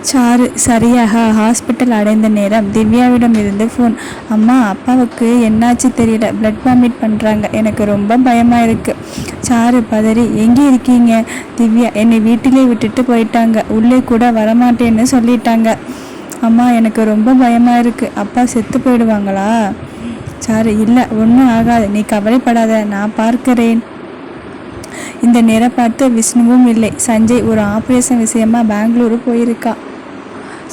Sir சரியாக hospital அடைந்த நேரம் திவ்யாவிடம் இருந்து ஃபோன். அம்மா, அப்பாவுக்கு என்னாச்சு தெரியல, பிளட் வாமிட் பண்ணுறாங்க, எனக்கு ரொம்ப பயமாக இருக்குது. சாரு பதறி, எங்கே இருக்கீங்க? திவ்யா, என்னை வீட்டிலே விட்டுட்டு போயிட்டாங்க, உள்ளே கூட வரமாட்டேன்னு சொல்லிட்டாங்க. அம்மா, எனக்கு ரொம்ப பயமாக இருக்குது, அப்பா செத்து போயிடுவாங்களா? சாரு, இல்லை, ஒன்றும் ஆகாது, நீ கவலைப்படாத, நான் பார்க்கிறேன். இந்த நேரம் பார்த்து விஷ்ணுவும் இல்லை. சஞ்சய் ஒரு ஆப்ரேஷன் விஷயமா பெங்களூரு போயிருக்கா.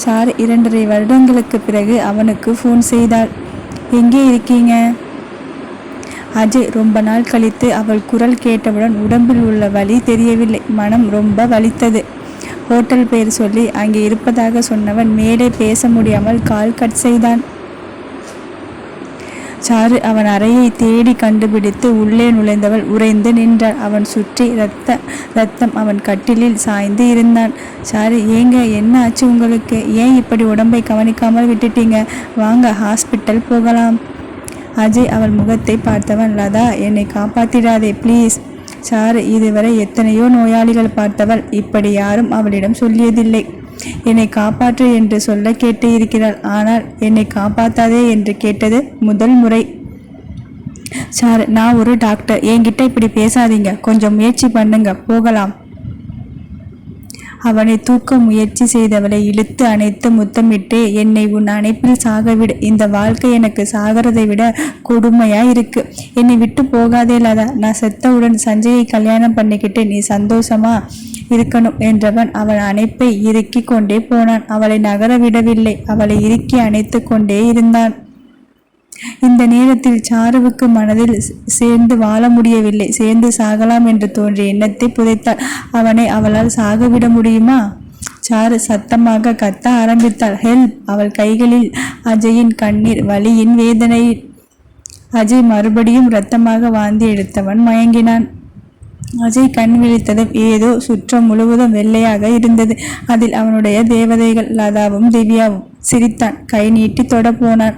சார் 2.5 வருடங்களுக்கு பிறகு அவனுக்கு ஃபோன் செய்தாள். எங்கே இருக்கீங்க? அஜய் ரொம்ப நாள் கழித்து அவள் குரல் கேட்டவுடன் உடம்பில் உள்ள வலி தெரியவில்லை, மனம் ரொம்ப வலித்தது. ஹோட்டல் பெயர் சொல்லி அங்கே இருப்பதாக சொன்னவன் மேலே பேச முடியாமல் கால் கட் செய்தான். சாரு அவன் அறையை தேடி கண்டுபிடித்து உள்ளே நுழைந்தவள் உறைந்து நின்றாள். அவன் சுற்றி ரத்தம் அவன் கட்டிலில் சாய்ந்து இருந்தான். சாரு, ஏங்க, என்ன ஆச்சு உங்களுக்கு? ஏன் இப்படி உடம்பை கவனிக்காமல் விட்டுட்டீங்க? வாங்க, ஹாஸ்பிட்டல் போகலாம். அஜய் அவள் முகத்தை பார்த்தவன். லதா, என்னை காப்பாற்றிடாதே ப்ளீஸ். சாரு இதுவரை எத்தனையோ நோயாளிகள் பார்த்தவள், இப்படி யாரும் அவளிடம் சொல்லியதில்லை. என்னை காப்பாற்று என்று சொல்ல கேட்டு இருக்கிறாள், ஆனால் என்னை காப்பாற்றாதே என்று கேட்டது முதல் முறை. சார், நான் ஒரு டாக்டர், என்கிட்ட இப்படி பேசாதீங்க, கொஞ்சம் முயற்சி பண்ணுங்க, போகலாம். அவனை தூக்க முயற்சி செய்தவளை இழுத்து அணைத்து முத்தமிட்டு, என்னை உன் அணைப்பில் சாகவிடு, இந்த வாழ்க்கை எனக்கு சாகிறதை விட கொடுமையா இருக்கு, என்னை விட்டு போகாதே லதா, நான் செத்தவுடன் சஞ்சயை கல்யாணம் பண்ணிக்கிட்டு நீ சந்தோஷமா இருக்கணும் என்றவன் அவள் அணைப்பை இறுக்கி கொண்டே போனான். அவளை நகர விடவில்லை, அவளை இறுக்கி அணைத்து கொண்டே இருந்தான். இந்த நேரத்தில் சாருவுக்கு மனதில் சேர்ந்து வாழ முடியவில்லை, சேர்ந்து சாகலாம் என்று தோன்றிய எண்ணத்தை புதைத்தாள். அவனை அவளால் சாகவிட முடியுமா? சாரு சத்தமாக கத்த ஆரம்பித்தாள். ஹெல்ப்! அவள் கைகளில் அஜயின் கண்ணீர், வலியின் வேதனை. அஜய் மறுபடியும் இரத்தமாக வாந்தி எடுத்தவன் மயங்கினான். அஜய் கண் விழித்ததும் ஏதோ சுற்றம் முழுவதும் வெள்ளையாக இருந்தது. அதில் அவனுடைய தேவதைகள் லதாவும் திவ்யாவும். சிரித்தான், கை நீட்டி தொட போனான்.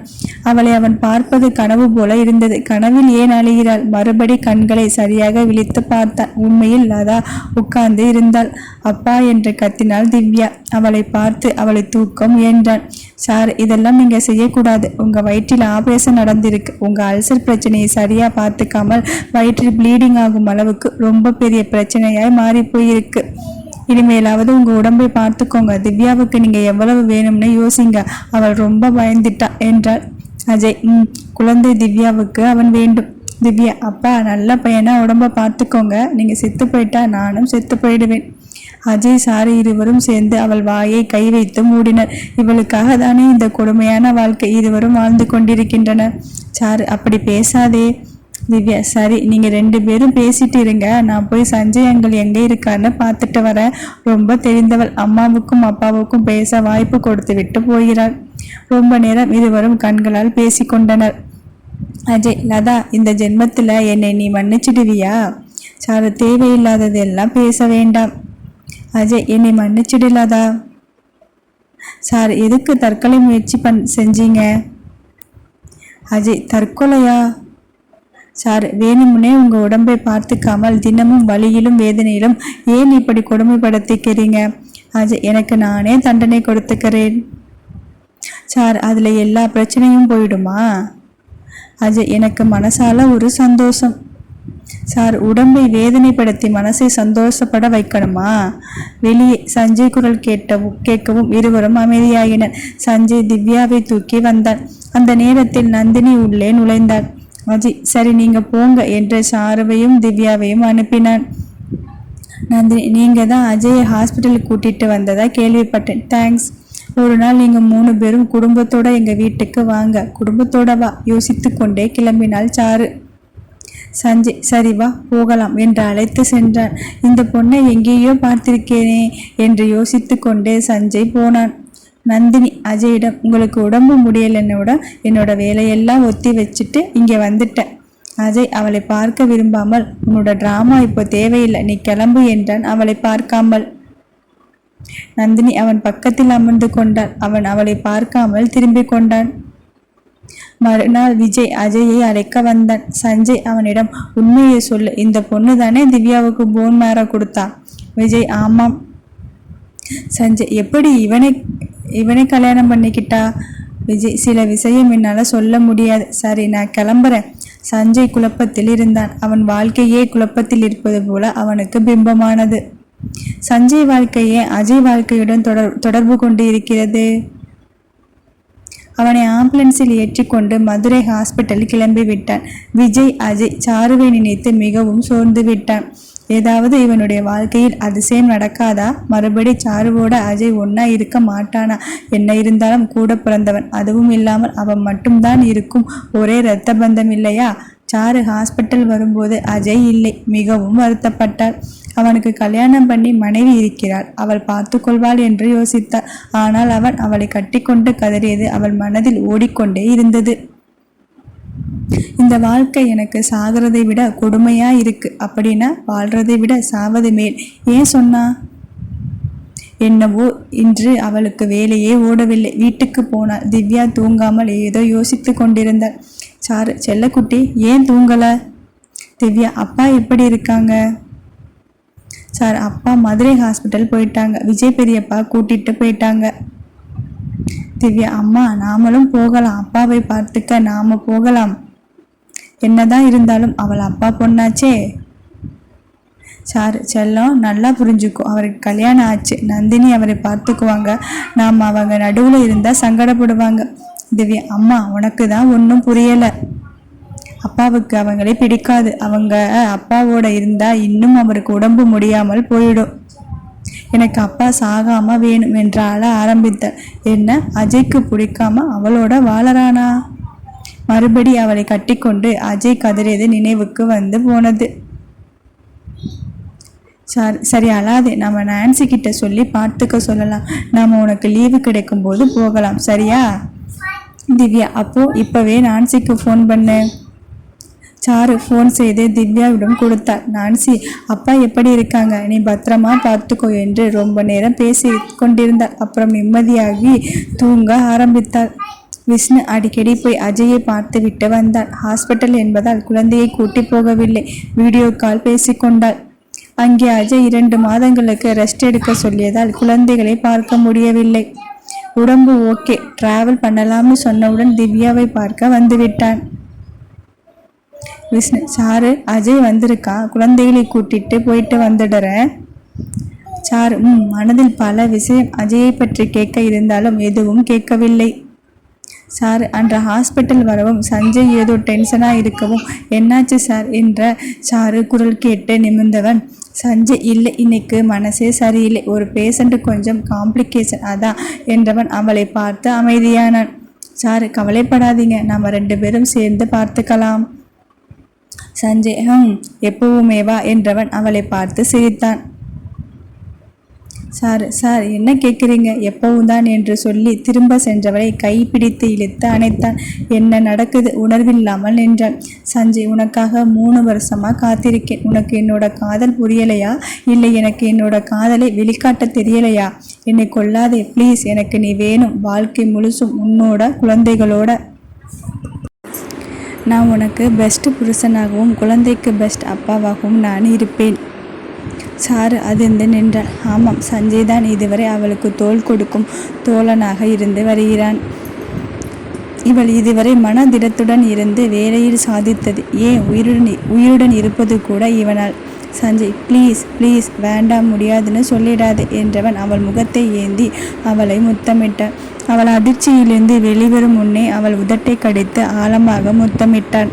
அவளை அவன் பார்ப்பது கனவு போல இருந்தது. கனவில் ஏன் அழுகிறாள்? மறுபடி கண்களை சரியாக விழித்து பார்த்தான். உண்மையில் லதா உட்கார்ந்து இருந்தாள். அப்பா என்று கத்தினாள் திவ்யா. அவளை பார்த்து அவளை தூக்க முயன்றான். சார், இதெல்லாம் நீங்க செய்யக்கூடாது, உங்க வயிற்றில் ஆபரேஷன் நடந்திருக்கு, உங்க அல்சர் பிரச்சனையை சரியா பார்த்துக்காமல் வயிற்றில் ப்ளீடிங் ஆகும் அளவுக்கு ரொம்ப பெரிய பிரச்சனையாய் மாறி போயிருக்கு. இனிமேலாவது உங்க உடம்பை பார்த்துக்கோங்க. திவ்யாவுக்கு நீங்க எவ்வளவு வேணும்னு யோசிங்க, அவள் ரொம்ப பயந்துட்டா என்றாள். அஜய், குழந்தை திவ்யாவுக்கு அவன் வேண்டும். திவ்யா, அப்பா நல்ல பையனா உடம்ப பார்த்துக்கோங்க, நீங்க செத்து போயிட்டா நானும் செத்து போயிடுவேன். அஜய் சாரி இருவரும் சேர்ந்து அவள் வாயை கை வைத்து மூடினர். இவளுக்காக தானே இந்த கொடுமையான வாழ்க்கை இருவரும் வாழ்ந்து கொண்டிருக்கின்றனர். சாரு, அப்படி பேசாதே. திவ்யா, சரி, நீங்க 2 பேரும் பேசிட்டு இருங்க, நான் போய் சஞ்சய் அங்கிள் எங்கே இருக்காருன்னு பார்த்துட்டு வரேன். ரொம்ப தெரிந்தவள், அம்மாவுக்கும் அப்பாவுக்கும் பேச வாய்ப்பு கொடுத்து விட்டு போகிறாள். ரொம்ப நேரம் இருவரும் கண்களால் பேசிக்கொண்டனர். அஜய், லதா, இந்த ஜென்மத்தில் என்னை நீ மன்னிச்சிடுவியா? சாரு, தேவையில்லாததெல்லாம் பேச வேண்டாம். அஜய், என்னை மன்னிச்சிடு லதா. சார், எதுக்கு தற்கொலை முயற்சி செஞ்சீங்க? அஜய், தற்கொலையா? சார், வேணுமுனே உங்க உடம்பை பார்த்துக்காமல் தினமும் வலியிலும் வேதனையிலும் ஏன் இப்படி கொடுமைப்படுத்திக்கிறீங்க? அஜய், எனக்கு நானே தண்டனை கொடுத்துக்கிறேன். சார், அதுல எல்லா பிரச்சனையும் போயிடுமா? அஜய், எனக்கு மனசால ஒரு சந்தோஷம். சார், உடம்பை வேதனைப்படுத்தி மனசை சந்தோஷப்பட வைக்கணுமா? வெளியே சஞ்சய் குரல் கேட்கவும் இருவரும் அமைதியாகினர். சஞ்சய் திவ்யாவை தூக்கி வந்தான். அந்த நேரத்தில் நந்தினி உள்ளே நுழைந்தாள். அஜய், சரி, நீங்க போங்க என்று சாருவையும் திவ்யாவையும் அனுப்பினான். நந்தினி, நீங்க தான் அஜயை ஹாஸ்பிட்டலுக்கு கூட்டிட்டு வந்ததா கேள்விப்பட்டேன், தேங்க்ஸ். ஒரு நாள் நீங்க 3 பேரும் குடும்பத்தோட எங்க வீட்டுக்கு வாங்க. குடும்பத்தோட வா, யோசித்து கொண்டே கிளம்பினாள் சாரு. சஞ்சய், சரி வா போகலாம் என்று அழைத்து சென்றான். இந்த பொண்ணை எங்கேயோ பார்த்திருக்கேனே என்று யோசித்து கொண்டே சஞ்சய் போனான். நந்தினி அஜயிடம், உங்களுக்கு உடம்பு முடியலன்னோட என்னோட வேலையெல்லாம் ஒத்தி வச்சுட்டு இங்கே வந்துட்டேன். அஜய் அவளை பார்க்க விரும்பாமல், உன்னோட டிராமா இப்போ தேவையில்லை, நீ கிளம்பு என்றான் அவளை பார்க்காமல். நந்தினி அவன் பக்கத்தில் அமர்ந்து கொண்டாள். அவன் அவளை பார்க்காமல் திரும்பி கொண்டான். மறுநாள் விஜய் அஜயை அழைக்க வந்தான். சஞ்சய் அவனிடம், உண்மையை சொல்லு, இந்த பொண்ணு தானே திவ்யாவுக்கு போன் மேரோ கொடுத்தா? விஜய், ஆமாம். சஞ்சய் எப்படி இவனை இவனை கல்யாணம் பண்ணிக்கிட்டா? விஜய் சில விஷயம் என்னால் சொல்ல முடியாது. சரி, நான் கிளம்புறேன். சஞ்சய் குழப்பத்தில் இருந்தான். அவன் வாழ்க்கையே குழப்பத்தில் இருப்பது போல அவனுக்கு பிம்பமானது. சஞ்சய் வாழ்க்கையே அஜய் வாழ்க்கையுடன் தொடர்பு கொண்டு இருக்கிறது. அவனை ஆம்புலன்ஸில் ஏற்றிக்கொண்டு மதுரை ஹாஸ்பிட்டல் கிளம்பி விட்டான். விஜய் அஜய் சாருவை நினைத்து மிகவும் சோர்ந்து விட்டான். ஏதாவது இவனுடைய வாழ்க்கையில் அதிசயம் நடக்காதா? மறுபடி சாருவோட அஜய் ஒன்னா இருக்க மாட்டானா? என்ன இருந்தாலும் கூட பிறந்தவன், அதுவும் இல்லாமல் அவன் மட்டும்தான் இருக்கும் ஒரே இரத்த பந்தம் இல்லையா? சாரு ஹாஸ்பிட்டல் வரும்போது அஜய் இல்லை. மிகவும் வருத்தப்பட்டாள். அவனுக்கு கல்யாணம் பண்ணி மனைவி இருக்கிறாள், அவள் பார்த்து கொள்வாள் என்று யோசித்தாள். ஆனால் அவன் அவளை கட்டிக்கொண்டு கதறியது அவள் மனதில் ஓடிக்கொண்டே இருந்தது. இந்த வாழ்க்கை எனக்கு சாகிறதை விட கொடுமையா இருக்கு. அப்படின்னா வாழ்றதை விட சாவது மேல். ஏன் சொன்னா? என்னவோ இன்று அவளுக்கு வேலையே ஓடவில்லை. வீட்டுக்கு போனாள். திவ்யா தூங்காமல் ஏதோ யோசித்து கொண்டிருந்தாள். சாரு, செல்லக்குட்டி ஏன் தூங்கல? திவ்யா, அப்பா எப்படி இருக்காங்க? சார், அப்பா மதுரை ஹாஸ்பிட்டல் போயிட்டாங்க. விஜய் பெரியப்பா கூட்டிட்டு போயிட்டாங்க. திவ்யா, அம்மா நாமளும் போகலாம், அப்பாவை பார்த்துக்க நாம போகலாம். என்னதான் இருந்தாலும் அவள் அப்பா பொண்ணாச்சே. சார், செல்லம் நல்லா புரிஞ்சுக்கும். அவருக்கு கல்யாணம் ஆச்சு. நந்தினி அவரை பார்த்துக்குவாங்க. நாம் அவங்க நடுவில் இருந்தால் சங்கடப்படுவாங்க. திவ்யா, அம்மா உனக்கு தான் ஒன்றும் புரியலை. அப்பாவுக்கு அவங்களே பிடிக்காது. அவங்க அப்பாவோட இருந்தால் இன்னும் அவருக்கு உடம்பு முடியாமல் போயிடும். எனக்கு அப்பா சாகாம வேணும் என்று அழ ஆரம்பித்தார். என்ன, அஜய்க்கு பிடிக்காம அவளோட வாழறானா? மறுபடி அவளை கட்டிக்கொண்டு அஜய் கதறியது நினைவுக்கு வந்து போனது. சரி அழாதே, நம்ம நான்சி கிட்ட சொல்லி பார்த்துக்க சொல்லலாம். நாம உனக்கு லீவு கிடைக்கும் போது போகலாம், சரியா? திவ்யா, அப்போ இப்பவே நான்சிக்கு ஃபோன் பண்ணு. சாரு ஃபோன் செய்து திவ்யாவிடம் கொடுத்தார். நான்சி, அப்பா எப்படி இருக்காங்க? நீ பத்திரமா பார்த்துக்கோ என்று ரொம்ப நேரம் பேசி கொண்டிருந்தார். அப்புறம் நிம்மதியாகி தூங்க ஆரம்பித்தார். விஷ்ணு அடிக்கடி போய் அஜயை பார்த்து விட்டு வந்தாள். ஹாஸ்பிட்டல் என்பதால் குழந்தையை கூட்டி போகவில்லை. வீடியோ கால் பேசிக்கொண்டாள். அங்கே அஜய் 2 மாதங்களுக்கு ரெஸ்ட் எடுக்க சொல்லியதால் குழந்தைகளை பார்க்க முடியவில்லை. உடம்பு ஓகே, டிராவல் பண்ணலாம்னு சொன்னவுடன் திவ்யாவை பார்க்க வந்துவிட்டான். விஷ்ணு, சாரு அஜய் வந்திருக்கா, குழந்தைகளை கூட்டிட்டு போயிட்டு வந்துடுறேன். சாரு, மனதில் பல விஷயம் அஜயை பற்றி கேட்க இருந்தாலும் எதுவும் கேட்கவில்லை. சார், அன்று ஹாஸ்பிட்டல் வரவும் சஞ்சய் ஏதோ டென்ஷனாக இருக்கவும் என்னாச்சு சார் என்ற சாரு குரல் கேட்டு நிமிர்ந்தவன், சஞ்சய் இல்லை, இன்னைக்கு மனசே சரியில்லை, ஒரு பேஷண்ட் கொஞ்சம் காம்ப்ளிகேஷன் அதான் என்றவன் அவளை பார்த்து அமைதியானான். சாரு, கவலைப்படாதீங்க, நம்ம 2 பேரும் சேர்ந்து பார்த்துக்கலாம். சஞ்சய் எப்பவுமேவா என்றவன் அவளை பார்த்து சிரித்தான். சார் என்ன கேட்குறீங்க, எப்பவும் தான் என்று சொல்லி திரும்ப சென்றவளை கைப்பிடித்து இழுத்து அணைத்தான். என்ன நடக்குது? உணர்வில்லாமல் நின்றான். சஞ்சய், உனக்காக 3 வருஷமாக காத்திருக்கேன். உனக்கு என்னோட காதல் புரியலையா? இல்லை எனக்கு என்னோட காதலை வெளிக்காட்ட தெரியலையா? என்னை கொல்லாதே ப்ளீஸ், எனக்கு நீ வேணும். வாழ்க்கை முழுசும் உன்னோட குழந்தைகளோட நான் உனக்கு பெஸ்ட் புருஷனாகவும் குழந்தைக்கு பெஸ்ட் அப்பாவாகவும் நான் இருப்பேன். சாரு அதிர்ந்து நின்றாள். ஆமாம், சஞ்சய் தான் இதுவரை அவளுக்கு தோள் கொடுக்கும் தோழனாக இருந்து வருகிறான். இவள் இதுவரை மனதிடத்துடன் இருந்து வேலையில் சாதித்தது ஏன் உயிருடன் இருப்பது கூட இவனால். சஞ்சய், ப்ளீஸ் ப்ளீஸ், வேண்டாம், முடியாதுன்னு சொல்லிடாது என்றவன் அவள் முகத்தை ஏந்தி அவளை முத்தமிட்டான். அவள் அதிர்ச்சியிலிருந்து வெளிவரும் முன்னே அவள் உதட்டை கடித்து ஆழமாக முத்தமிட்டான்.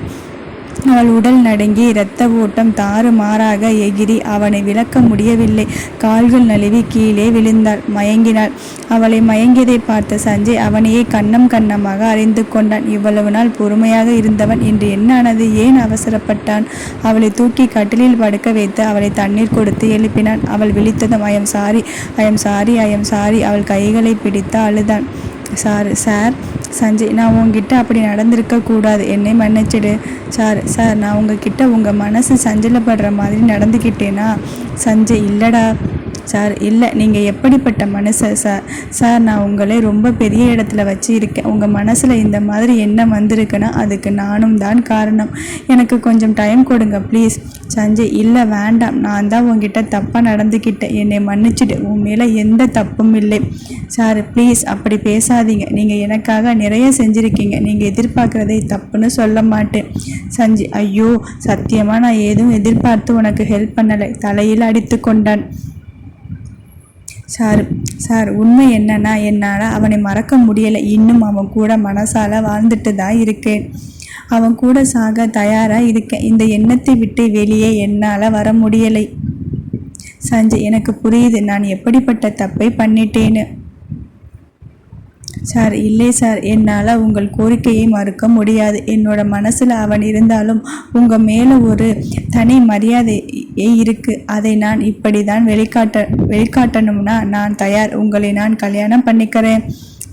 அவள் உடல் நடுங்கி இரத்த ஓட்டம் தாறுமாறாக எகிரி அவனை விளக்க முடியவில்லை. கால்கள் நழுவி கீழே விழுந்தாள். மயங்கினாள். அவளை மயங்கியதை பார்த்த சஞ்சய் அவனையே கண்ணம் கண்ணமாக அறிந்து கொண்டான். இவ்வளவு நாள் பொறுமையாக இருந்தவன் இன்று என்னானது? ஏன் அவசரப்பட்டான்? அவளை தூக்கி கட்டிலில் படுக்க வைத்து அவளை தண்ணீர் கொடுத்து எழுப்பினான். அவள் விழித்ததும் ஐயம் சாரி, ஐயம் சாரி, ஐயம் சாரி. அவள் கைகளை பிடித்து அழுதான். சார், சஞ்சய், நான் உங்ககிட்ட அப்படி நடந்திருக்க கூடாது, என்னை மன்னிச்சிடு. சார், நான் உங்ககிட்ட உங்கள் மனசு சஞ்சலப்படுற மாதிரி நடந்துக்கிட்டேனா? சஞ்சய், இல்லடா. சார் இல்லை, நீங்கள் எப்படிப்பட்ட மனுஷன் சார்? சார், நான் உங்களை ரொம்ப பெரிய இடத்துல வச்சு இருக்கேன். உங்கள் மனசில் இந்த மாதிரி எண்ணம் வந்திருக்குன்னா அதுக்கு நானும் தான் காரணம். எனக்கு கொஞ்சம் டைம் கொடுங்க ப்ளீஸ். சஞ்சய், இல்லை வேண்டாம், நான் தான் உங்ககிட்ட தப்பாக நடந்துக்கிட்டேன், என்னை மன்னிச்சிடு, உன் மேலே எந்த தப்பும் இல்லை. சார் ப்ளீஸ் அப்படி பேசாதீங்க, நீங்கள் எனக்காக நிறைய செஞ்சுருக்கீங்க, நீங்கள் எதிர்பார்க்குறதை தப்புன்னு சொல்ல மாட்டேன். சஞ்சய், ஐயோ சத்தியமாக நான் எதுவும் எதிர்பார்த்து உனக்கு ஹெல்ப் பண்ணலை. தலையில் அடித்து கொண்டான். சார் உண்மை என்னன்னா என்னால் அவனை மறக்க முடியலை. இன்னும் அவன் கூட மனசால வாழ்ந்துட்டு தான் இருக்கேன். அவன் கூட சாக தயாராக இருக்கேன். இந்த எண்ணத்தை விட்டு வெளியே என்னால் வர முடியலை. சஞ்சய், எனக்கு புரியுது நான் எப்படிப்பட்ட தப்பை பண்ணிட்டேன்னு. சார் இல்லை சார், என்னால் உங்கள் கோரிக்கையை மறுக்க முடியாது. என்னோட மனசில் அவன் இருந்தாலும் உங்கள் மேலே ஒரு தனி மரியாதையே இருக்குது. அதை நான் இப்படி தான் வெளிக்காட்டணும்னா நான் தயார். உங்களை நான் கல்யாணம் பண்ணிக்கிறேன்.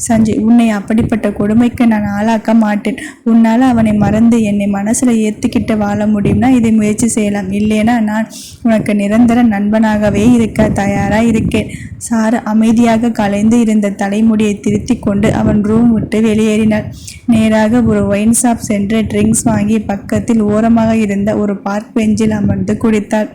சஞ்சய், உன்னை அப்படிப்பட்ட கொடுமைக்கு நான் ஆளாக்க மாட்டேன். உன்னால் அவனை மறந்து என்னை மனசில் ஏற்றுக்கிட்டு வாழ முடியும்னா இதை முயற்சி செய்யலாம். இல்லைன்னா நான் உனக்கு நிரந்தர நண்பனாகவே இருக்க தயாராக இருக்கேன். சார் அமைதியாக கலைந்து இருந்த தலைமுடியை திருத்தி கொண்டு அவன் ரூம் விட்டு வெளியேறினார். நேராக ஒரு ஒயின் ஷாப் சென்று ட்ரிங்க்ஸ் வாங்கி பக்கத்தில் ஓரமாக இருந்த ஒரு பார்க் பெஞ்சில் அமர்ந்து குடித்தாள்.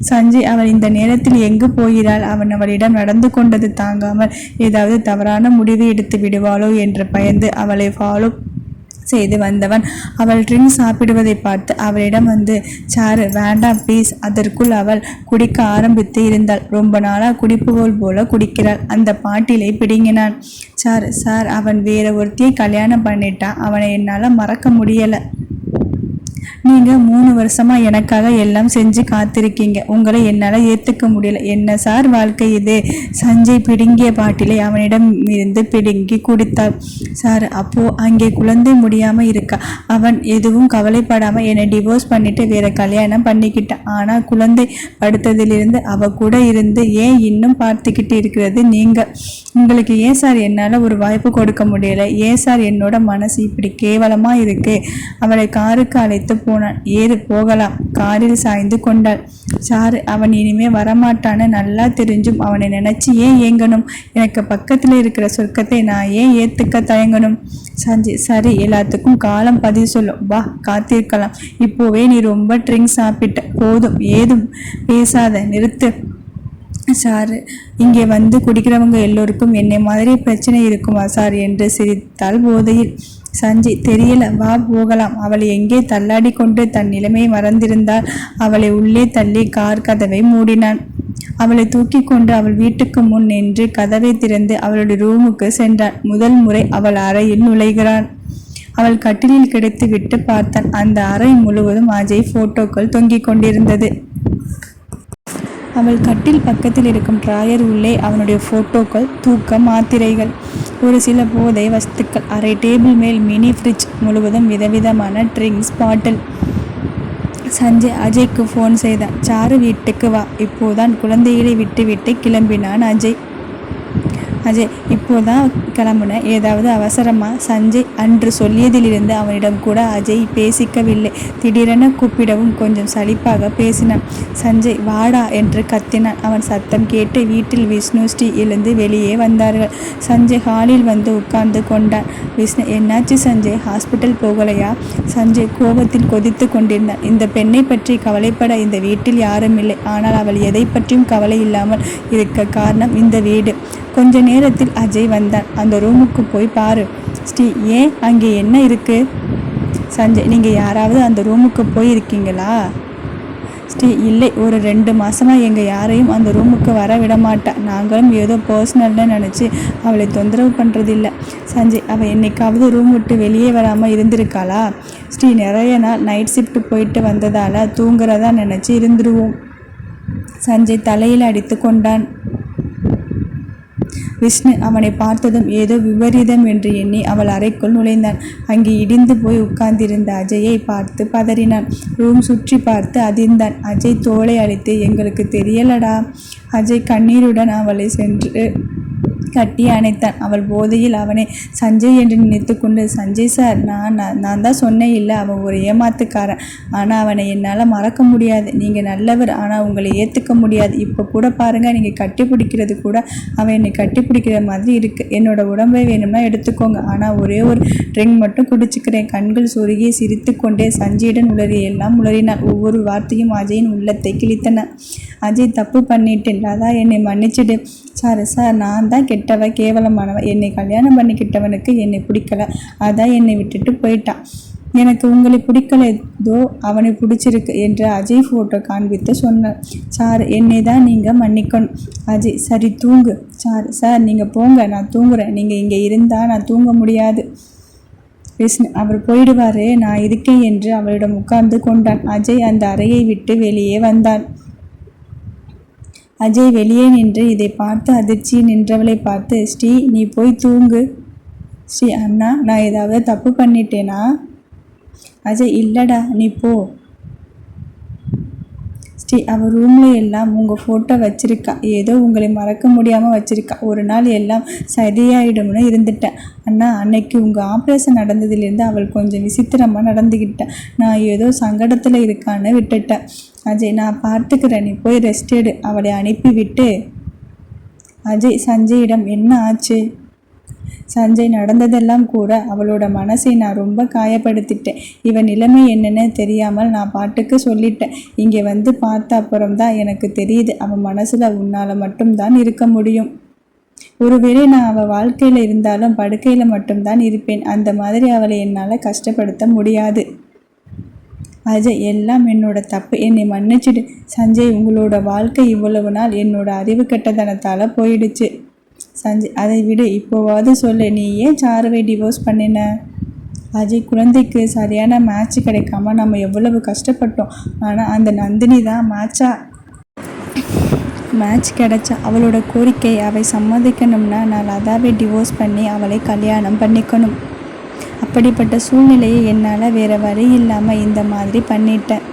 சஞ்சய் அவள் இந்த நேரத்தில் எங்கு போகிறாள்? அவன் அவளிடம் நடந்து கொண்டது தாங்காமல் ஏதாவது தவறான முடிவு எடுத்து விடுவாளோ என்று பயந்து அவளை ஃபாலோ செய்து வந்தவன் அவள் ட்ரிங்க் சாப்பிடுவதை பார்த்து அவளிடம் வந்து, சாரு வேண்டாம் ப்ளீஸ். அதற்குள் அவள் குடிக்க ஆரம்பித்து இருந்தாள். ரொம்ப நாளாக குடிப்புகோல் போல குடிக்கிறாள். அந்த பாட்டிலை பிடுங்கினான். சார் அவன் வேற ஒருத்தியை கல்யாணம் பண்ணிட்டான். அவனை என்னால் மறக்க முடியலை. நீங்கள் 3 வருஷமாக எனக்காக எல்லாம் செஞ்சு காத்திருக்கீங்க. உங்களை என்னால் ஏற்றுக்க முடியல. என்ன சார் வாழ்க்கை இது? சஞ்சய் பிடுங்கிய பாட்டிலை அவனிடம் இருந்து பிடுங்கி குடித்தாள். சார், அப்போது அங்கே குழந்தை முடியாமல் இருக்கா. அவன் எதுவும் கவலைப்படாமல் என்னை டிவோர்ஸ் பண்ணிவிட்டு வேறு கல்யாணம் பண்ணிக்கிட்டான். ஆனால் குழந்தை படுத்ததிலிருந்து அவ கூட இருந்து ஏன் இன்னும் பார்த்துக்கிட்டு இருக்கிறது நீங்கள்? உங்களுக்கு ஏன் சார் என்னால் ஒரு வாய்ப்பு கொடுக்க முடியலை? ஏன் சார் என்னோட மனசு இப்படி கேவலமாக இருக்குது? அவளை காருக்கு அழைத்து போனான். ஏறு போகலாம். காரில் சாய்ந்து கொண்டாள். சார், அவன் இனிமே வரமாட்டான்னு நல்லா தெரிஞ்சும் அவனை நினைச்சு ஏன் ஏங்கணும்? எனக்கு பக்கத்தில் இருக்கிற சொர்க்கத்தை நான் ஏன் ஏற்றுக்க தயங்கணும்? சஞ்சய், சரி எல்லாத்துக்கும் காலம் பதில் சொல்லும். வா காத்திருக்கலாம். இப்போவே நீ ரொம்ப ட்ரிங்க் சாப்பிட்ட. போதும், ஏதும் பேசாத, நிறுத்து. சார், இங்கே வந்து குடிக்கிறவங்க எல்லோருக்கும் என்னை மாதிரி பிரச்சனை இருக்குமா சார் என்று சிரித்தாள் போதையில். சஞ்சய், தெரியல, வா போகலாம். அவளை எங்கே தள்ளாடி கொண்டு தன் நிலைமை மறந்திருந்தால் அவளை உள்ளே தள்ளி கார் கதவை மூடினான். அவளை தூக்கி கொண்டு அவள் வீட்டுக்கு முன் நின்று கதவை திறந்து அவளுடைய ரூமுக்கு சென்றான். முதல் முறை அவள் அறையில் நுழைகிறான். அவள் கட்டிலில் கிடைத்து விட்டு பார்த்தான். அந்த அறை முழுவதும் அஜய் போட்டோக்கள் தொங்கிக் கொண்டிருந்தது. அவள் கட்டில் பக்கத்தில் இருக்கும் டிராயர் உள்ளே அவனுடைய போட்டோக்கள், தூக்க மாத்திரைகள், ஒரு சில போதை வஸ்துக்கள், அரை டேபிள் மேல் மினி ஃப்ரிட்ஜ் முழுவதும் விதவிதமான ட்ரிங்க்ஸ் பாட்டில். சஞ்சய் அஜய்க்கு ஃபோன் செய்தான். சாரு வீட்டுக்கு வா. இப்போதான் குழந்தைகளை விட்டுவிட்டு கிளம்பினான் அஜய். இப்போதான் கிளம்புன, ஏதாவது அவசரமா? சஞ்சய் அன்று சொல்லியதிலிருந்து அவனிடம் கூட அஜய் பேசிக்கவில்லை. திடீரென கூப்பிடவும் கொஞ்சம் சலிப்பாக பேசினான். சஞ்சய், வாடா என்று கத்தினான். அவன் சத்தம் கேட்டு வீட்டில் விஷ்ணு, ஸ்ரீ எழுந்து வெளியே வந்தார்கள். சஞ்சய் ஹாலில் வந்து உட்கார்ந்து கொண்டான். விஷ்ணு, என்னாச்சு சஞ்சய், ஹாஸ்பிட்டல் போகலையா? சஞ்சய் கோபத்தில் கொதித்து கொண்டிருந்தான். இந்த பெண்ணை பற்றி கவலைப்பட இந்த வீட்டில் யாரும் இல்லை. ஆனால் அவள் எதை பற்றியும் கவலை இல்லாமல் இருக்க காரணம் இந்த வீடு. கொஞ்ச நேரத்தில் அஜய் வந்தான். அந்த ரூமுக்கு போய் பாரு. ஸ்ரீ, ஏன் அங்கே என்ன இருக்கு? சஞ்சய், நீங்கள் யாராவது அந்த ரூமுக்கு போய் இருக்கீங்களா? ஸ்ரீ, இல்லை, ஒரு 2 மாதமாக எங்கள் யாரையும் அந்த ரூமுக்கு வர விட மாட்டா. நாங்களும் ஏதோ பர்சனல்னு நினச்சி அவளை தொந்தரவு பண்ணுறதில்ல. சஞ்சய், அவள் என்னைக்காவது ரூம் விட்டு வெளியே வராமல் இருந்திருக்காளா? ஸ்ரீ, நிறைய நாள் நைட் ஷிஃப்ட் போயிட்டு வந்ததால் தூங்குறதா நினச்சி இருந்துருவோம். சஞ்சய் தலையில் அடித்து கொண்டான். விஷ்ணு அவனை பார்த்ததும் ஏதோ விபரீதம் என்று எண்ணி அவள் அறைக்குள் நுழைந்தான். அங்கே இடிந்து போய் உட்கார்ந்திருந்த அஜயை பார்த்து பதறினான். ரூம் சுற்றி பார்த்து அதிர்ந்தான். அஜய் தோளை அழித்து, எங்களுக்கு தெரியலடா. அஜய் கண்ணீருடன் அவளை சென்று கட்டி அணைத்தான். அவள் போதையில் அவனை சஞ்சய் என்று நினைத்து கொண்டு, சஞ்சய் சார், நான் தான் சொன்னேன் இல்லை, அவன் ஒரு ஏமாத்துக்காரன். ஆனால் அவனை என்னால் மறக்க முடியாது. நீங்கள் நல்லவர், ஆனால் உங்களை ஏற்றுக்க முடியாது. இப்போ கூட பாருங்கள், நீங்கள் கட்டி பிடிக்கிறது கூட அவன் என்னை கட்டி பிடிக்கிற மாதிரி இருக்குது. என்னோட உடம்பை வேணும்னா எடுத்துக்கோங்க, ஆனால் ஒரே ஒரு ட்ரிங்க் மட்டும் குடிச்சுக்கிறேன். கண்கள் சொருகி சிரித்து கொண்டே சஞ்சயுடன் எல்லாம் உளறினாள். ஒவ்வொரு வார்த்தையும் அஜயின் உள்ளத்தை கிழித்தன. அஜய், தப்பு பண்ணிட்டேன், அதான் என்னை மன்னிச்சிடு. சார், நான் தான் கெட்டவ, கேவலமானவ. என்னை கல்யாணம் பண்ணிக்கிட்டவனுக்கு என்னை பிடிக்கல, அதான் என்னை விட்டுட்டு போயிட்டான். எனக்கு உங்களை பிடிக்கலதோ அவனை பிடிச்சிருக்கு என்று அஜய் ஃபோட்டோ காண்பித்து சொன்னார். சார், என்னை தான் நீங்கள் மன்னிக்கணும். அஜய், சரி தூங்கு. சார் நீங்கள் போங்க, நான் தூங்குறேன். நீங்கள் இங்கே இருந்தால் நான் தூங்க முடியாது. விஷ்ணு, அவர் போயிடுவாரு, நான் இருக்கேன் என்று அவளிடம் உட்கார்ந்து கொண்டான். அஜய் அந்த அறையை விட்டு வெளியே வந்தான். அஜய் வெளியே நின்று இதை பார்த்து அதிர்ச்சி நின்றவளை பார்த்து, ஸ்ரீ நீ போய் தூங்கு. ஸ்ரீ, அண்ணா, நான் ஏதாவது தப்பு பண்ணிட்டேனா? அஜய், இல்லடா, நீ போ. ஸ்ரீ, அவள் ரூமில் எல்லாம் உங்கள் ஃபோட்டோ வச்சிருக்கா, ஏதோ உங்களை மறக்க முடியாமல் வச்சிருக்கா. ஒரு நாள் எல்லாம் சரியாயிடும்னு இருந்துட்டேன். அண்ணா, அன்னைக்கு உங்கள் ஆப்ரேஷன் நடந்ததுலேருந்து அவள் கொஞ்சம் விசித்திரமாக நடந்துக்கிட்டேன். நான் ஏதோ சங்கடத்தில் இருக்கான்னு விட்டுட்டேன். அஜய், நான் பார்த்துக்கிறேன், நீ போய் ரெஸ்ட் எடு. அவளை அனுப்பிவிட்டு அஜய் சஞ்சயிடம், என்ன ஆச்சு? சஞ்சய், நடந்ததெல்லாம் கூட அவளோட மனசை நான் ரொம்ப காயப்படுத்திட்டேன். இவன் நிலைமை என்னன்னு தெரியாமல் நான் பாட்டுக்கு சொல்லிட்டேன். இங்கே வந்து பார்த்த அப்புறம்தான் எனக்கு தெரியுது, அவன் மனசில் உன்னால் மட்டும்தான் இருக்க முடியும். ஒருவேளை நான் அவள் வாழ்க்கையில் இருந்தாலும் படுக்கையில் மட்டும்தான் இருப்பேன். அந்த மாதிரி அவளை என்னால் கஷ்டப்படுத்த முடியாது. அஜய், எல்லாம் என்னோட தப்பு, என்னை மன்னிச்சிடு. சஞ்சய், உங்களோட வாழ்க்கை இவ்வளவு நாள் என்னோட அறிவு கெட்டதனத்தால் போயிடுச்சு. சஞ்சய், அதை விடு, இப்போவாவது சொல்லு, நீ ஏன் சாருவை டிவோர்ஸ் பண்ணின? அஜய், குழந்தைக்கு சரியான மேட்ச் கிடைக்காம நம்ம எவ்வளவு கஷ்டப்பட்டோம். ஆனால் அந்த நந்தினி தான் மேட்ச் கிடைச்சா. அவளோட கோரிக்கை அவை சம்மதிக்கணும்னா நான் லதாவை டிவோர்ஸ் பண்ணி அவளை கல்யாணம் பண்ணிக்கணும். அப்படிப்பட்ட சூழ்நிலையை என்னால் வேறு வழி இல்லாமல் இந்த மாதிரி பண்ணிட்டேன்.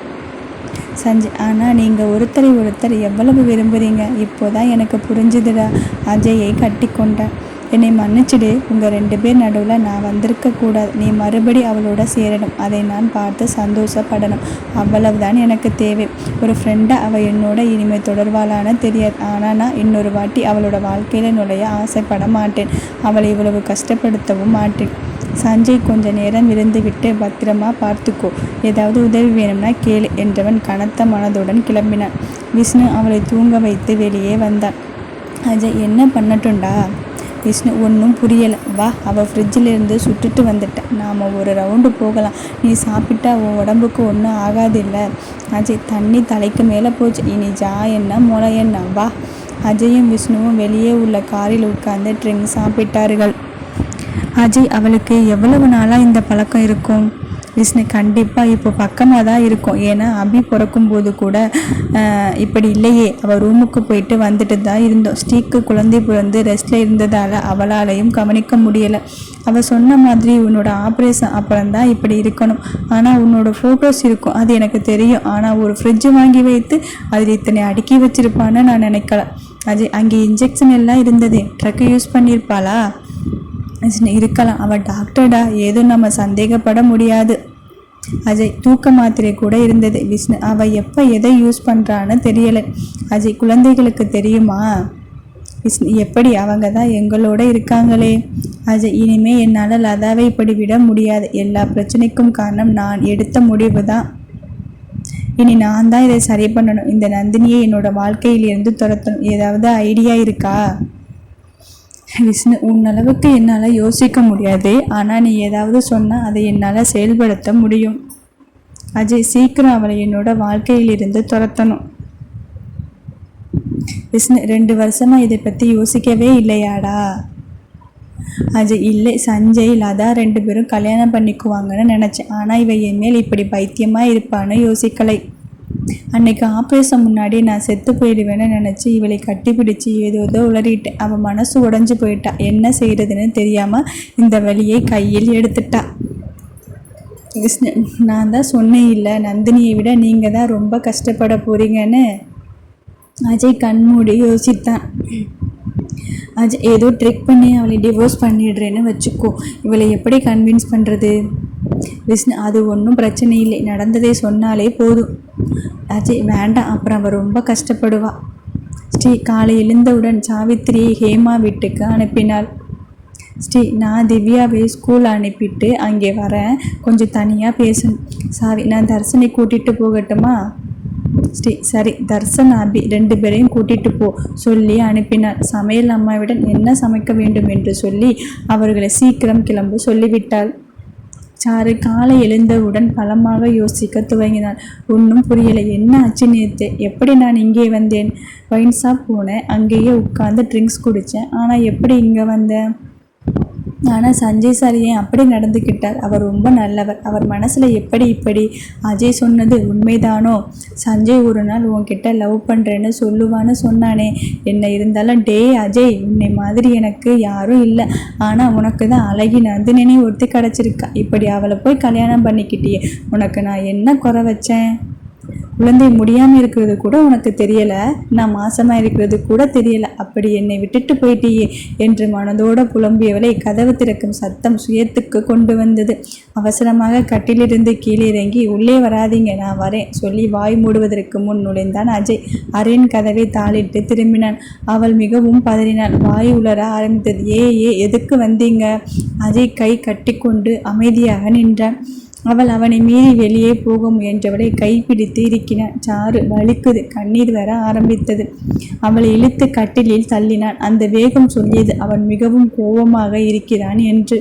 சஞ்சய், ஆனால் நீங்கள் ஒருத்தர் எவ்வளவு விரும்புகிறீங்க இப்போதான் எனக்கு புரிஞ்சுதுடா. அஜயை கட்டி கொண்டேன். என்னை மன்னிச்சிடு. உங்கள் 2 பேர் நடுவில் நான் வந்திருக்கக்கூடாது. நீ மறுபடி அவளோட சேரணும், அதை நான் பார்த்து சந்தோஷப்படணும். அவ்வளவுதான் எனக்கு தேவை. ஒரு ஃப்ரெண்டாக அவள் என்னோட இனிமே தொடர்வாளான்னு தெரியாது. ஆனால் நான் இன்னொரு வாட்டி அவளோட வாழ்க்கையில் நுழைய ஆசைப்பட மாட்டேன். அவளை இவ்வளவு கஷ்டப்படுத்தவும் மாட்டேன். சஞ்சய் கொஞ்ச நேரம் இருந்துவிட்டு, பத்திரமா பார்த்துக்கோ, ஏதாவது உதவி வேணும்னா கேளு என்றவன் கனத்த மனதுடன் கிளம்பினான். விஷ்ணு அவளை தூங்க வைத்து வெளியே வந்தான். அஜய், என்ன பண்ணட்டும்டா? விஷ்ணு, ஒன்றும் புரியலை. வா, அவள் ஃப்ரிட்ஜிலேருந்து சுட்டுட்டு வந்துட்டேன். நாம் ஒரு ரவுண்டு போகலாம். நீ சாப்பிட்டா உன் உடம்புக்கு ஒன்றும் ஆகாதில்லை. அஜய், தண்ணி தலைக்கு மேலே போச்சு, இனி ஜா என்ன முளை என்ன. வா. அஜயும் விஷ்ணுவும் வெளியே உள்ள காரில் உட்கார்ந்து ட்ரிங்க் சாப்பிட்டார்கள். அஜய், அவளுக்கு எவ்வளவு நாளாக இந்த பழக்கம் இருக்கும்? விஷ்ணு, கண்டிப்பாக இப்போ பக்கமாக தான் இருக்கும். ஏன்னா அபி பிறக்கும்போது கூட இப்படி இல்லையே. அவள் ரூமுக்கு போயிட்டு வந்துட்டு தான் இருந்தோம். ஸ்ரீக்கு குழந்தை பிறந்து ரெஸ்ட்டில் இருந்ததால் அவளாலையும் கவனிக்க முடியலை. அவள் சொன்ன மாதிரி உன்னோட ஆப்ரேஷன் அப்புறம்தான் இப்படி இருக்கணும். ஆனால் உன்னோட ஃபோட்டோஸ் இருக்கும், அது எனக்கு தெரியும். ஆனால் ஒரு ஃப்ரிட்ஜு வாங்கி வைத்து அதில் இத்தனை அடுக்கி வச்சிருப்பான்னு நான் நினைக்கல. அஜய், அங்கே இன்ஜெக்ஷன் எல்லாம் இருந்தது, ட்ரக்கு யூஸ் பண்ணியிருப்பாளா? இருக்கலாம், அவள் டாக்டர்டா, ஏதோ நம்ம சந்தேகப்பட முடியாது. அஜய், தூக்க மாத்திரை கூட இருந்தது. விஷ்ணு, அவள் எப்போ எதை யூஸ் பண்ணுறான்னு தெரியலை. அஜய், குழந்தைகளுக்கு தெரியுமா? விஷ்ணு, எப்படி? அவங்க தான் எங்களோட இருக்காங்களே. அஜய், இனிமே என்னால் லதாவை இப்படி விட முடியாது. எல்லா பிரச்சனைக்கும் காரணம் நான் எடுத்த முடிவு தான். இனி நான் தான் இதை சரி பண்ணணும். இந்த நந்தினியை என்னோட வாழ்க்கையிலிருந்து துரத்தணும். ஏதாவது ஐடியா இருக்கா? விஷ்ணு, உன்னளவுக்கு என்னால் யோசிக்க முடியாது. ஆனால் நீ ஏதாவது சொன்னால் அதை என்னால் செயல்படுத்த முடியும். அஜய், சீக்கிரம் அவளை என்னோட வாழ்க்கையிலிருந்து துரத்தணும். விஷ்ணு, 2 வருஷமாக இதை பற்றி யோசிக்கவே இல்லையாடா? அஜய், இல்லை, சஞ்சய் லதா 2 பேரும் கல்யாணம் பண்ணிக்குவாங்கன்னு நினச்சேன். ஆனால் இவ என் மேல் இப்படி பைத்தியமாக இருப்பான்னு யோசிக்கலை. அன்னைக்கு ஆப்ரேஷன் முன்னாடி நான் செத்து போயிடுவேன்னு நினச்சி இவளை கட்டிப்பிடிச்சு ஏதோ உளறிட்டேன். அவள் மனசு உடஞ்சி போயிட்டா. என்ன செய்கிறதுன்னு தெரியாமல் இந்த வழியை கையில் எடுத்துட்டா. விஷ்ணு, நான் தான் சொன்னேன் இல்லை, நந்தினியை விட நீங்கள் தான் ரொம்ப கஷ்டப்பட போகிறீங்கன்னு. அஜய் கண்மூடி யோசித்தான். அஜய் ஏதோ ட்ரிக் பண்ணி அவளை டிவோர்ஸ் பண்ணிடுறேன்னு வச்சுக்கோ. இவளை எப்படி கன்வின்ஸ் பண்ணுறது? விஷ்ணு அது ஒன்றும் பிரச்சனை இல்லை, நடந்ததை சொன்னாலே போதும். அஜய் வேண்டாம், அப்புறம் அவள் ரொம்ப கஷ்டப்படுவா. ஸ்ரீ காலை எழுந்தவுடன் சாவித்திரியை ஹேமா வீட்டுக்கு அனுப்பினாள். ஸ்ரீ நான் திவ்யாவை ஸ்கூல் அனுப்பிட்டு அங்கே வரேன், கொஞ்சம் தனியாக பேசணும். சாவி நான் தர்சனை கூட்டிகிட்டு போகட்டுமா? ஸ்ரீ சரி, தர்சன் அபி 2 பேரையும் கூட்டிட்டு போ சொல்லி அனுப்பினார். சமையல் அம்மாவிடம் என்ன சமைக்க வேண்டும் என்று சொல்லி அவர்களை சீக்கிரம் கிளம்ப சொல்லிவிட்டாள். சாரு காலை எழுந்தவுடன் பலமாக யோசிக்க துவங்கினாள். ஒன்றும் புரியலை, என்ன ஆச்சு நேற்று, எப்படி நான் இங்கே வந்தேன்? ஒயின் ஷாப் போனேன், அங்கேயே உட்காந்து ட்ரிங்க்ஸ் குடித்தேன், ஆனால் எப்படி இங்கே வந்தேன்? ஆனால் சஞ்சய் சார் ஏன் அப்படி நடந்துக்கிட்டார்? அவர் ரொம்ப நல்லவர், அவர் மனசில் எப்படி இப்படி? அஜய் சொன்னது உண்மைதானோ? சஞ்சய் ஒரு நாள் உன்கிட்ட லவ் பண்ணுறேன்னு சொல்லுவான்னு சொன்னானே, என்ன இருந்தாலும் டே அஜய், உன்னை மாதிரி எனக்கு யாரும் இல்லை, ஆனால் உனக்கு தான் அழகி நந்தினி ஒருத்தி கிடச்சிருக்கா, இப்படி அவளை போய் கல்யாணம் பண்ணிக்கிட்டியே, உனக்கு நான் என்ன குறை வச்சேன்? குழந்தை முடியாமல் இருக்கிறது கூட உனக்கு தெரியலை, நான் மாசமாக இருக்கிறது கூட தெரியலை, அப்படி என்னை விட்டுட்டு போயிட்டியே என்று மனதோடு புலம்பியவளை கதவு திறக்கும் சத்தம் சுயத்துக்கு கொண்டு வந்தது. அவசரமாக கட்டிலிருந்து கீழே இறங்கி உள்ளே வராதீங்க, நான் வரேன் சொல்லி வாய் மூடுவதற்கு முன் நுழைந்தான் அஜய். அறையின் கதவை தாளிட்டு திரும்பினான். அவள் மிகவும் பதறினாள், வாய் உலர ஆரம்பித்தது. எதுக்கு வந்தீங்க? அஜய் கை கட்டி கொண்டு அமைதியாக நின்றான். அவள் அவனை மீறி வெளியே போக முயன்றவளை கைப்பிடித்து இறுக்கினான். சாரு வலிக்குது, கண்ணீர் வர ஆரம்பித்தது. அவளை இழுத்து கட்டிலில் தள்ளினான். அந்த வேகம் சொல்லியது அவன் மிகவும் கோபமாக இருக்கிறான் என்று.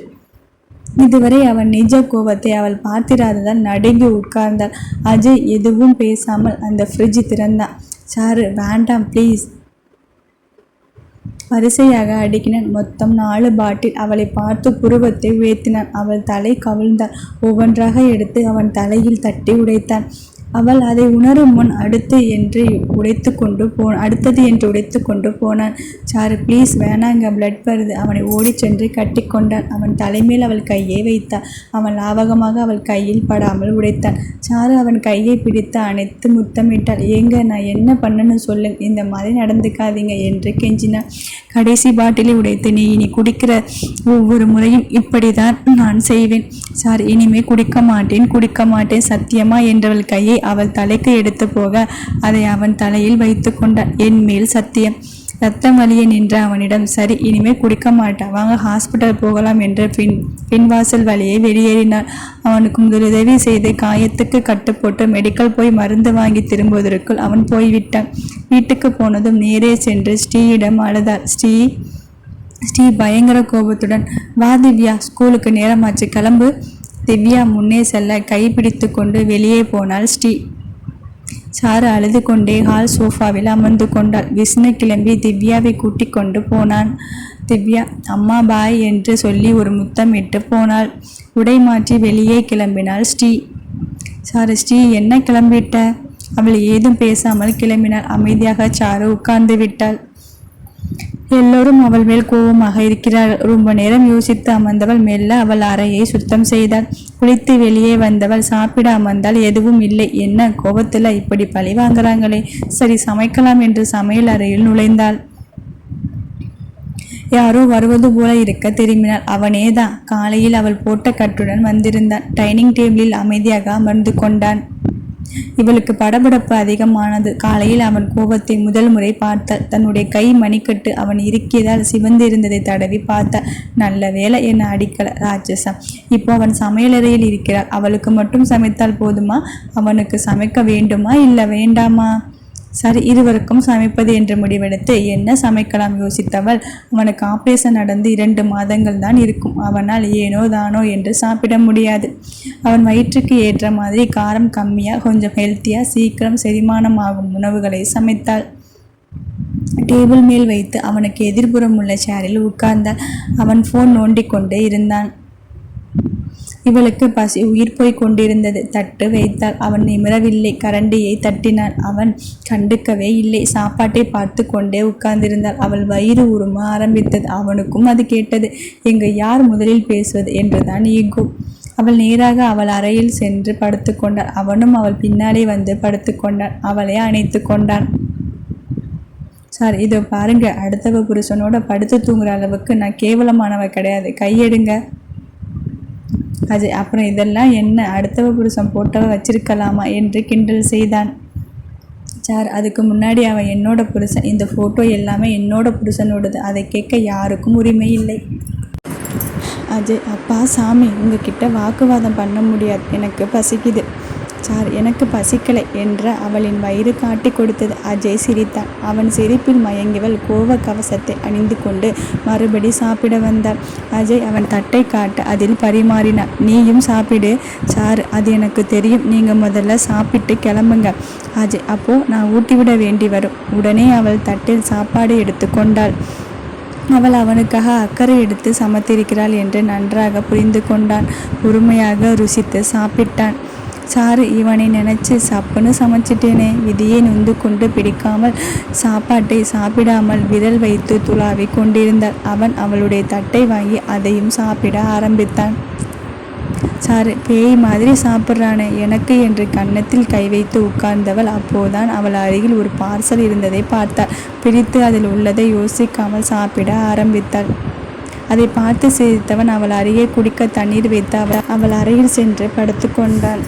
இதுவரை அவன் நிஜ கோபத்தை அவள் பார்த்திராததால் நடுங்கி உட்கார்ந்தாள். அஜய் எதுவும் பேசாமல் அந்த ஃப்ரிட்ஜ் திறந்தான். சாரு வேண்டாம் ப்ளீஸ். வரிசையாக அடுக்கினான். மொத்தம் 4 பாட்டில். அவளை பார்த்து புருவத்தை உயர்த்தினான். அவள் தலை கவிழ்ந்தாள். ஒவ்வொன்றாக எடுத்து அவன் தலையில் தட்டி உடைத்தான். அவள் அதை உணரும் முன் அடுத்தது என்று உடைத்து கொண்டு போனான். சாரு ப்ளீஸ் வேணாங்க, பிளட் வருது. அவனை ஓடி சென்று கட்டி கொண்டான். அவன் தலைமேல் அவள் கையை வைத்தான். அவன் லாவகமாக அவள் கையில் படாமல் உடைத்தான். சாரு அவன் கையை பிடித்து அணைத்து முத்தமிட்டாள். ஏங்க நான் என்ன பண்ணணும்னு சொல்லுங்க, இந்த மாதிரி நடந்துக்காதீங்க என்று கெஞ்சினான். கடைசி பாட்டிலை உடைத்து நீ இனி குடிக்கிற ஒவ்வொரு முறையும் இப்படிதான் நான் செய்வேன். சார் இனிமே குடிக்க மாட்டேன் சத்தியமா என்றவள் கையை அவள் தலைக்கு எடுத்து போக அதை அவன் தலையில் வைத்து கொண்டான். என் மேல் சத்தியம். ரத்தம் வலிய நின்ற அவனிடம் சரி இனிமே குடிக்க மாட்டான், வாங்க ஹாஸ்பிட்டல் போகலாம் என்று பின்வாசல் வழியை வெளியேறினார். அவனுக்கு முதலுதவி செய்து காயத்துக்கு கட்டுப்போட்டு மெடிக்கல் போய் மருந்து வாங்கி திரும்புவதற்குள் அவன் போய்விட்டான். வீட்டுக்கு போனதும் நேரே சென்று ஸ்ரீயிடம் அழுதார். ஸ்ரீ பயங்கர கோபத்துடன் வா திவ்யா, ஸ்கூலுக்கு நேரமாச்சு, கிளம்பு. திவ்யா முன்னே செல்ல கைப்பிடித்து கொண்டு வெளியே போனாள் ஸ்ரீ. சாரு அழுது கொண்டே ஹால் சோஃபாவில் அமர்ந்து கொண்டாள். விஷ்ணு கிளம்பி திவ்யாவை கூட்டிக் கொண்டு போனான். திவ்யா அம்மா பாய் என்று சொல்லி ஒரு முத்தமிட்டு போனாள். உடை மாற்றி வெளியே கிளம்பினாள் ஸ்ரீ. சாரு ஸ்ரீ என்ன கிளம்பிட்ட? அவள் ஏதும் பேசாமல் கிளம்பினாள். அமைதியாக சாரு உட்கார்ந்து விட்டாள். எல்லோரும் அவள் மேல் கோபமாக இருக்கிறாள். ரொம்ப நேரம் யோசித்து அமர்ந்தவள் மெல்ல அவள் அறையை சுத்தம் செய்தாள். குளித்து வெளியே வந்தவள் சாப்பிட அமர்ந்தால் எதுவும் இல்லை. என்ன கோபத்தில் இப்படி பழி வாங்குறாங்களே, சரி சமைக்கலாம் என்று சமையல் அறையில் நுழைந்தாள். யாரோ வருவது போல இருக்க திரும்பினாள். அவனேதான். காலையில் அவள் போட்ட கட்டுடன் வந்திருந்தான். டைனிங் டேபிளில் அமைதியாக அமர்ந்து கொண்டான். இவளுக்கு படபடப்பு அதிகமானது. காலையில் அவன் கோபத்தை முதல் முறை பார்த்தாள். தன்னுடைய கை மணிக்கட்டு அவன் இருக்கியதால் சிவந்து இருந்ததை தடவி பார்த்தாள். நல்ல வேலை என்ன அடிக்கல ராட்சசம். இப்போ அவன் சமையலறையில் இருக்கிறாள். அவளுக்கு மட்டும் சமைத்தால் போதுமா? அவனுக்கு சமைக்க வேண்டுமா இல்லை வேண்டாமா? சரி, இருவருக்கும் சமைப்பது என்று முடிவெடுத்து என்ன சமைக்கலாம் யோசித்தவள் அவனுக்கு ஆபரேஷன் நடந்து 2 மாதங்கள் தான் இருக்கும். அவனால் ஏனோ தானோ என்று சாப்பிட முடியாது. அவன் வயிற்றுக்கு ஏற்ற மாதிரி காரம் கம்மியாக கொஞ்சம் ஹெல்த்தியாக சீக்கிரம் செரிமானமாகும் உணவுகளை சமைத்தாள். டேபிள் மேல் வைத்து அவனுக்கு எதிர்புறம் உள்ள சேரில் உட்கார்ந்தாள். அவன் ஃபோன் நோண்டிக் கொண்டே இருந்தான். இவளுக்கு பசி உயிர் போய் கொண்டிருந்தது. தட்டு வைத்தாள். அவன் நிமிரவில்லை. கரண்டியை தட்டினான். அவன் கண்டுக்கவே இல்லை. சாப்பாட்டை பார்த்து கொண்டே உட்கார்ந்திருந்தாள். அவள் வயிறு உரும ஆரம்பித்தது. அவனுக்கும் அது கேட்டது. யார் முதலில் பேசுவது என்றுதான் ஈகோ. அவள் நேராக அவள் அறையில் சென்று படுத்து கொண்டாள். அவனும் அவள் பின்னாலே வந்து படுத்து கொண்டான். அவளை அணைத்து கொண்டான். சார் இதோ பாருங்க, அடுத்தவ புருஷனோட படுத்து தூங்குற அளவுக்கு நான் கேவலமானவ கிடையாது, கையெடுங்க. அஜய் அப்புறம் இதெல்லாம் என்ன, அடுத்தவ புருஷன் போட்டவ வச்சிருக்கலாமா என்று கிண்டல் செய்தான். சார் அதுக்கு முன்னாடி அவன் என்னோட புருஷன், இந்த ஃபோட்டோ எல்லாமே என்னோட புருஷனோடது, அதை கேட்க யாருக்கும் உரிமை இல்லை. அஜய் அப்பா சாமி, உங்ககிட்ட வாக்குவாதம் பண்ண முடியாது, எனக்கு பசிக்குது. சார் எனக்கு பசிக்கலை என்ற அவளின் வயிறு காட்டி கொடுத்தது. அஜய் சிரித்தான். அவன் சிரிப்பில் மயங்கியவள் கோவ கவசத்தை அணிந்து கொண்டு மறுபடி சாப்பிட வந்தாள். அஜய் அவன் தட்டை காட்ட அதில் பரிமாறினான். நீயும் சாப்பிடு. சார் அது எனக்கு தெரியும், நீங்கள் முதல்ல சாப்பிட்டு கிளம்புங்க. அஜய் அப்போ நான் ஊட்டிவிட வேண்டி வரும். உடனே அவள் தட்டில் சாப்பாடு எடுத்து கொண்டாள். அவள் அவனுக்காக அக்கறை எடுத்து சமைத்திருக்கிறாள் என்று நன்றாக புரிந்து கொண்டான். பொறுமையாக ருசித்து சாப்பிட்டான். சாரு இவனை நினச்சி சப்புன்னு சமைச்சிட்டேனே, விதியை நொந்து கொண்டு பிடிக்காமல் சாப்பாட்டை சாப்பிடாமல் விரல் வைத்து துளாவி கொண்டிருந்தாள். அவன் அவளுடைய தட்டை வாங்கி அதையும் சாப்பிட ஆரம்பித்தான். சாரு பேய் மாதிரி சாப்பிட்றானே எனக்கு என்று கன்னத்தில் கை வைத்து உட்கார்ந்தவள் அப்போதான் அவள் அருகில் ஒரு பார்சல் இருந்ததை பார்த்தாள். பிரித்து அதில் உள்ளதை யோசிக்காமல் சாப்பிட ஆரம்பித்தாள். அதை பார்த்து சிரித்தவன் அவள் அருகே குடிக்க தண்ணீர் வைத்து அவள் அருகில் சென்று படுத்து கொண்டான்.